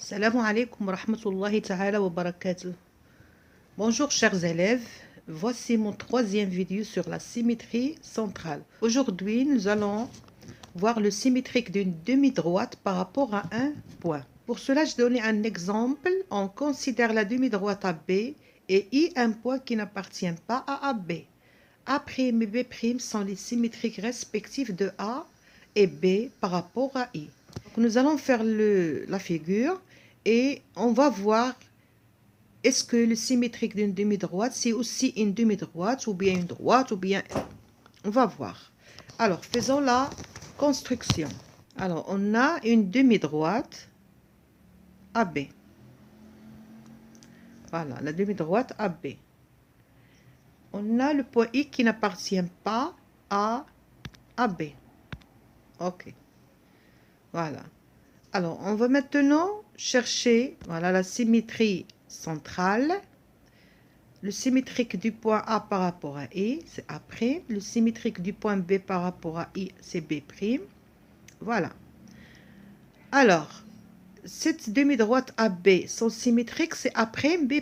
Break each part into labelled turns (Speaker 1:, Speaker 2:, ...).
Speaker 1: Salam alaikum wa rahmatullahi ta'ala wa barakatuh. Bonjour chers élèves, voici mon troisième vidéo sur la symétrie centrale. Aujourd'hui, nous allons voir le symétrique d'une demi-droite par rapport à un point. Pour cela, je donne un exemple. On considère la demi-droite AB et I un point qui n'appartient pas à AB. A' et B' sont les symétriques respectifs de A et B par rapport à I. Donc, nous allons faire la figure et on va voir est-ce que le symétrique d'une demi-droite c'est aussi une demi-droite ou bien une droite ou bien... On va voir. Alors, faisons la construction. Alors, on a une demi-droite AB. Voilà, la demi-droite AB. On a le point I qui n'appartient pas à AB. Ok. Voilà. Alors, on va maintenant chercher voilà, la symétrie centrale. Le symétrique du point A par rapport à I, c'est A'. Le symétrique du point B par rapport à I, c'est B'. Voilà. Alors, cette demi-droite AB, son symétrique, c'est A', B'.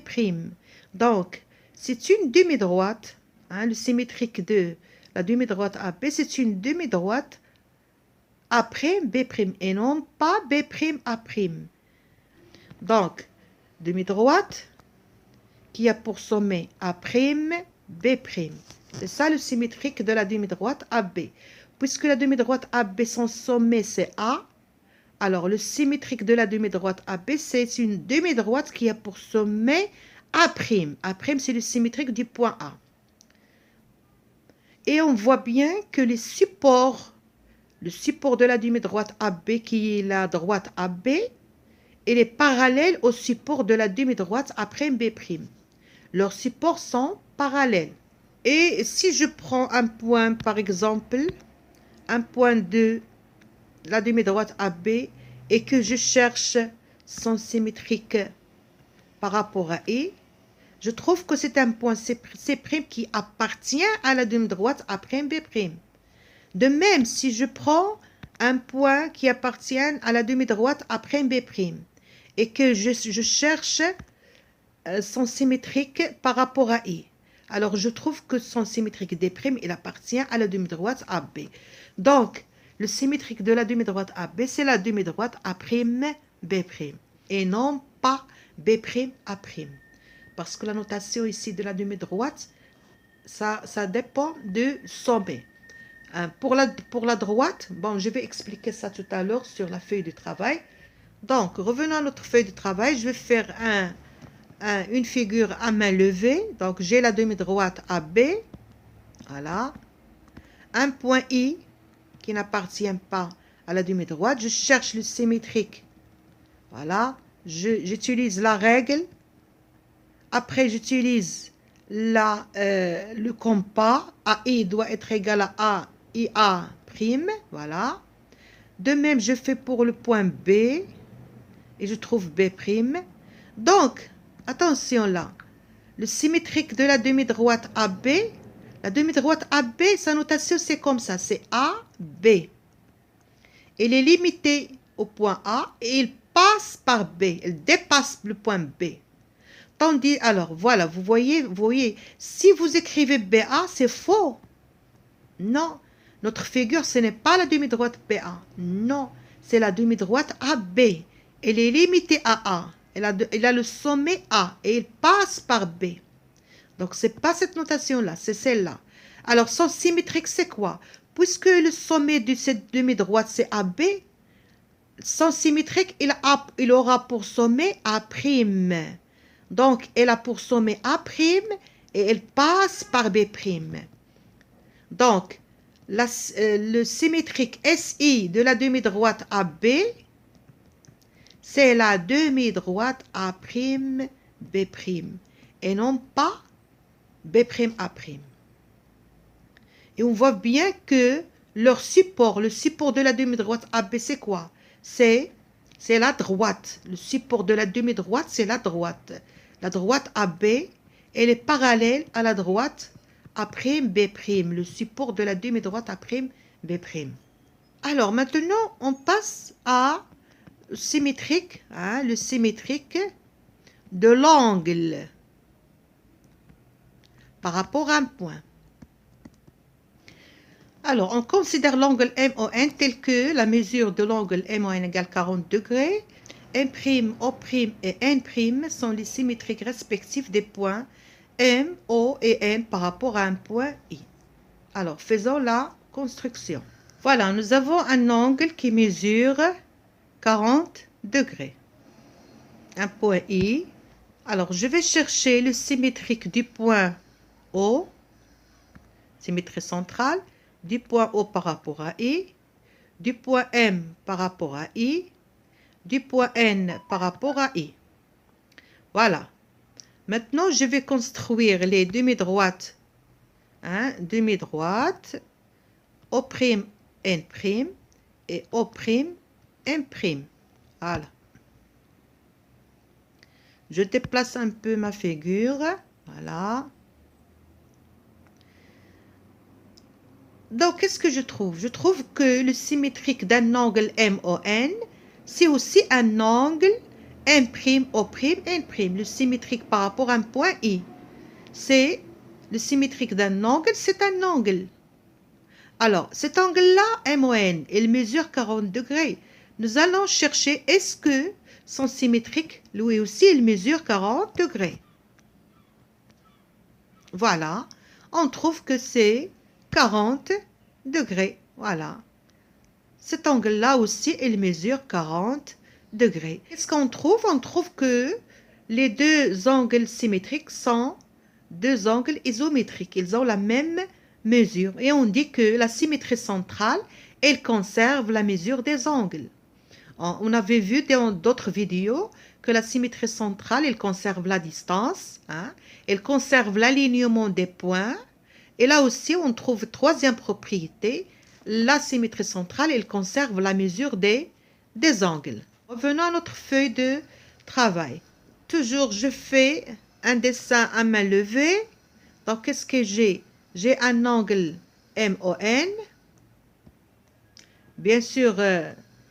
Speaker 1: Donc, c'est une demi-droite. Hein, le symétrique de la demi-droite AB, c'est une demi-droite A', B' et non pas B', A'. Donc, demi-droite qui a pour sommet A', B'. C'est ça le symétrique de la demi-droite AB. Puisque la demi-droite AB, son sommet c'est A, alors le symétrique de la demi-droite AB, c'est une demi-droite qui a pour sommet A'. A', c'est le symétrique du point A. Et on voit bien que le support de la demi-droite AB, qui est la droite AB, il est parallèle au support de la demi-droite A', B'. Leurs supports sont parallèles. Et si je prends un point, par exemple, un point de la demi-droite AB, et que je cherche son symétrique par rapport à I, je trouve que c'est un point C' qui appartient à la demi-droite A', B'. De même, si je prends un point qui appartient à la demi-droite A', B', et que je cherche son symétrique par rapport à I, alors je trouve que son symétrique D', il appartient à la demi-droite AB. Donc, le symétrique de la demi-droite AB, c'est la demi-droite A', B', et non pas B', A'. Parce que la notation ici de la demi-droite, ça dépend du sommet. Pour la droite, bon, je vais expliquer ça tout à l'heure sur la feuille de travail. Donc, revenons à notre feuille de travail. Je vais faire une figure à main levée. Donc, j'ai la demi-droite AB. Voilà. Un point I qui n'appartient pas à la demi-droite. Je cherche le symétrique. Voilà. J'utilise la règle. Après, j'utilise le compas. AI doit être égal à IA'. Voilà. De même, je fais pour le point B. Et je trouve B'. Donc, attention là. Le symétrique de la demi-droite AB. La demi-droite AB, sa notation, c'est comme ça. C'est AB. Il est limité au point A et il passe par B. Il dépasse le point B. Tandis, alors, voilà, vous voyez, si vous écrivez BA, c'est faux. Non, notre figure, ce n'est pas la demi-droite BA. Non, c'est la demi-droite AB. Elle est limitée à A. Elle a le sommet A et il passe par B. Donc, ce n'est pas cette notation-là, c'est celle-là. Alors, son symétrique, c'est quoi? Puisque le sommet de cette demi-droite, c'est AB, son symétrique, il aura pour sommet A'. Donc, elle a pour sommet A' et elle passe par B'. Donc, le symétrique SI de la demi-droite AB, c'est la demi-droite A', B', et non pas B', A'. Et on voit bien que leur support, le support de la demi-droite AB, c'est quoi? C'est la droite. Le support de la demi-droite, c'est la droite. La droite AB, elle est parallèle à la droite A', B'. Le support de la demi-droite A', B'. Alors, maintenant, on passe à symétrique, hein, le symétrique de l'angle par rapport à un point. Alors, on considère l'angle MON tel que la mesure de l'angle MON égale 40 degrés. M', O' et N' sont les symétriques respectifs des points M, O et N par rapport à un point I. Alors, faisons la construction. Voilà, nous avons un angle qui mesure 40 degrés. Un point I. Alors, je vais chercher le symétrique du point O, symétrie centrale, du point O par rapport à I, du point M par rapport à I, du point N par rapport à I. Voilà. Maintenant, je vais construire les demi-droites. Hein, demi-droite, O', N' et O', M'. Voilà. Je déplace un peu ma figure. Voilà. Donc, qu'est-ce que je trouve? Je trouve que le symétrique d'un angle MON, c'est aussi un angle M', O', N'. Le symétrique par rapport à un point I. C'est le symétrique d'un angle, c'est un angle. Alors, cet angle-là, MON, il mesure 40 degrés. Nous allons chercher, est-ce que son symétrique, lui aussi, il mesure 40 degrés. Voilà, on trouve que c'est 40 degrés. Voilà. Cet angle-là aussi, il mesure 40 degrés. Qu'est-ce qu'on trouve? On trouve que les deux angles symétriques sont deux angles isométriques. Ils ont la même mesure. Et on dit que la symétrie centrale, elle conserve la mesure des angles. On avait vu dans d'autres vidéos que la symétrie centrale, elle conserve la distance, hein, elle conserve l'alignement des points. Et là aussi, on trouve troisième propriété, la symétrie centrale, elle conserve la mesure des angles. Revenons à notre feuille de travail. Toujours, je fais un dessin à main levée. Donc, qu'est-ce que j'ai? J'ai un angle MON. Bien sûr,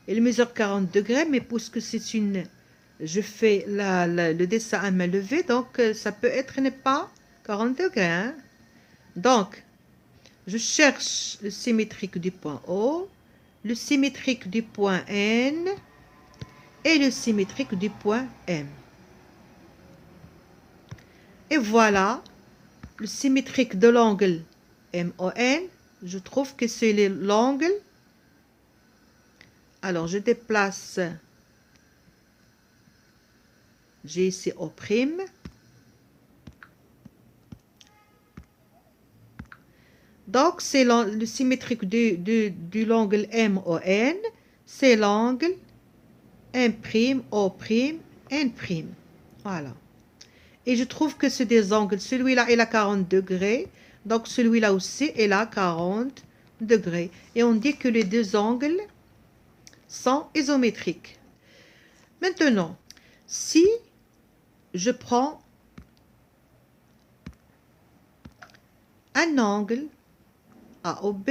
Speaker 1: il mesure 40 degrés, mais puisque c'est une... Je fais le dessin à main levée, donc ça peut être n'est pas 40 degrés. Hein? Donc, je cherche le symétrique du point O, le symétrique du point N et le symétrique du point M. Et voilà, le symétrique de l'angle MON, je trouve que c'est l'angle. Alors, je déplace, j'ai ici O'. Donc, c'est le symétrique de l'angle MON, c'est l'angle M', O', N'. Voilà. Et je trouve que c'est des angles. Celui-là, il a 40 degrés. Donc, celui-là aussi, il a 40 degrés. Et on dit que les deux angles sont isométriques. Maintenant, si je prends un angle AOB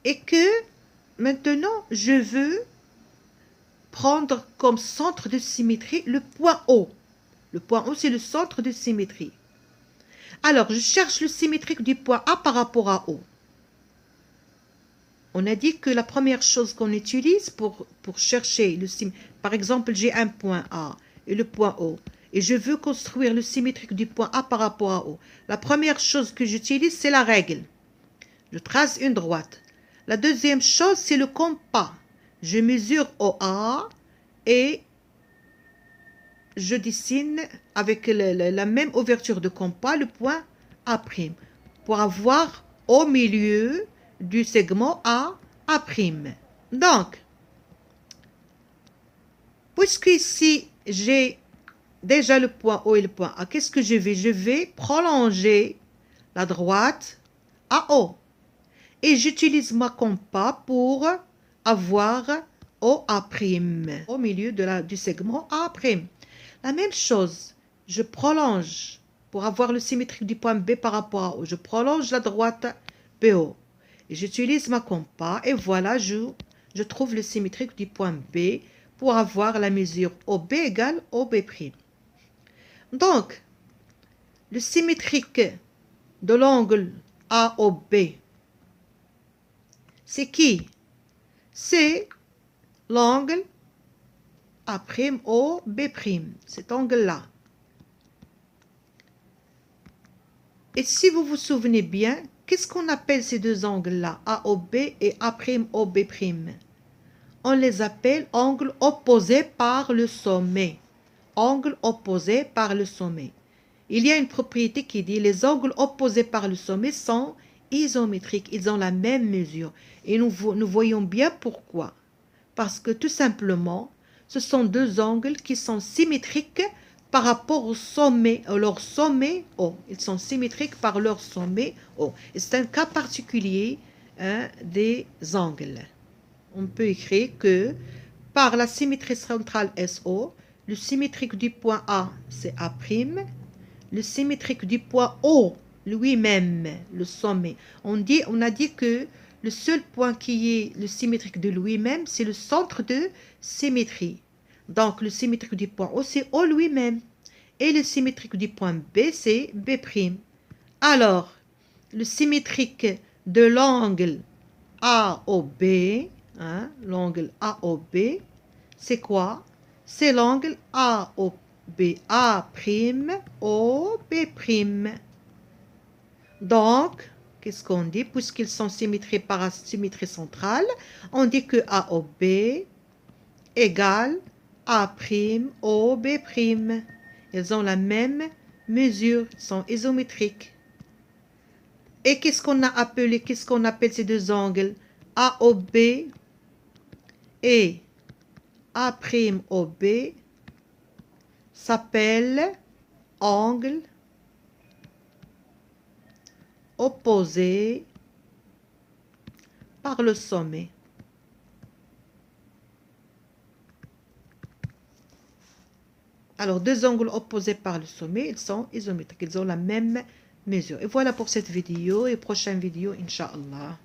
Speaker 1: et que maintenant je veux prendre comme centre de symétrie le point O. Le point O, c'est le centre de symétrie. Alors, je cherche le symétrique du point A par rapport à O. On a dit que la première chose qu'on utilise pour chercher le symétrique, par exemple, j'ai un point A et le point O, et je veux construire le symétrique du point A par rapport à O. La première chose que j'utilise, c'est la règle. Je trace une droite. La deuxième chose, c'est le compas. Je mesure OA et je dessine avec la même ouverture de compas le point A' pour avoir au milieu du segment A'. Donc, puisque ici j'ai déjà le point O et le point A, qu'est-ce que je vais? Je vais prolonger la droite AO. Et j'utilise ma compas pour avoir OA' au milieu du segment A'. La même chose, je prolonge pour avoir le symétrique du point B par rapport à O. Je prolonge la droite BO. J'utilise ma compas et voilà, je trouve le symétrique du point B pour avoir la mesure OB égale OB'. Donc, le symétrique de l'angle AOB, c'est qui? C'est l'angle A'OB', cet angle-là. Et si vous vous souvenez bien, qu'est-ce qu'on appelle ces deux angles-là, AOB et A'OB'? On les appelle angles opposés par le sommet. Angles opposés par le sommet. Il y a une propriété qui dit les angles opposés par le sommet sont isométriques. Ils ont la même mesure. Et nous voyons bien pourquoi. Parce que tout simplement, ce sont deux angles qui sont symétriques par rapport au sommet, leur sommet O. Ils sont symétriques par leur sommet O. C'est un cas particulier des angles. On peut écrire que par la symétrie centrale SO, le symétrique du point A, c'est A', le symétrique du point O, lui-même, le sommet. On a dit que le seul point qui est le symétrique de lui-même, c'est le centre de symétrie. Donc, le symétrique du point O, c'est O lui-même. Et le symétrique du point B, c'est B'. Alors, le symétrique de l'angle AOB, l'angle AOB, c'est quoi? C'est l'angle AOB, A'OB'. Donc, qu'est-ce qu'on dit? Puisqu'ils sont symétriques par la symétrie centrale, on dit que AOB égale A'OB'. Ils ont la même mesure, ils sont isométriques. Et qu'est-ce qu'on appelle ces deux angles? AOB et A'OB s'appellent angles opposés par le sommet. Alors, deux angles opposés par le sommet, ils sont isométriques, ils ont la même mesure. Et voilà pour cette vidéo et prochaine vidéo, Inch'Allah.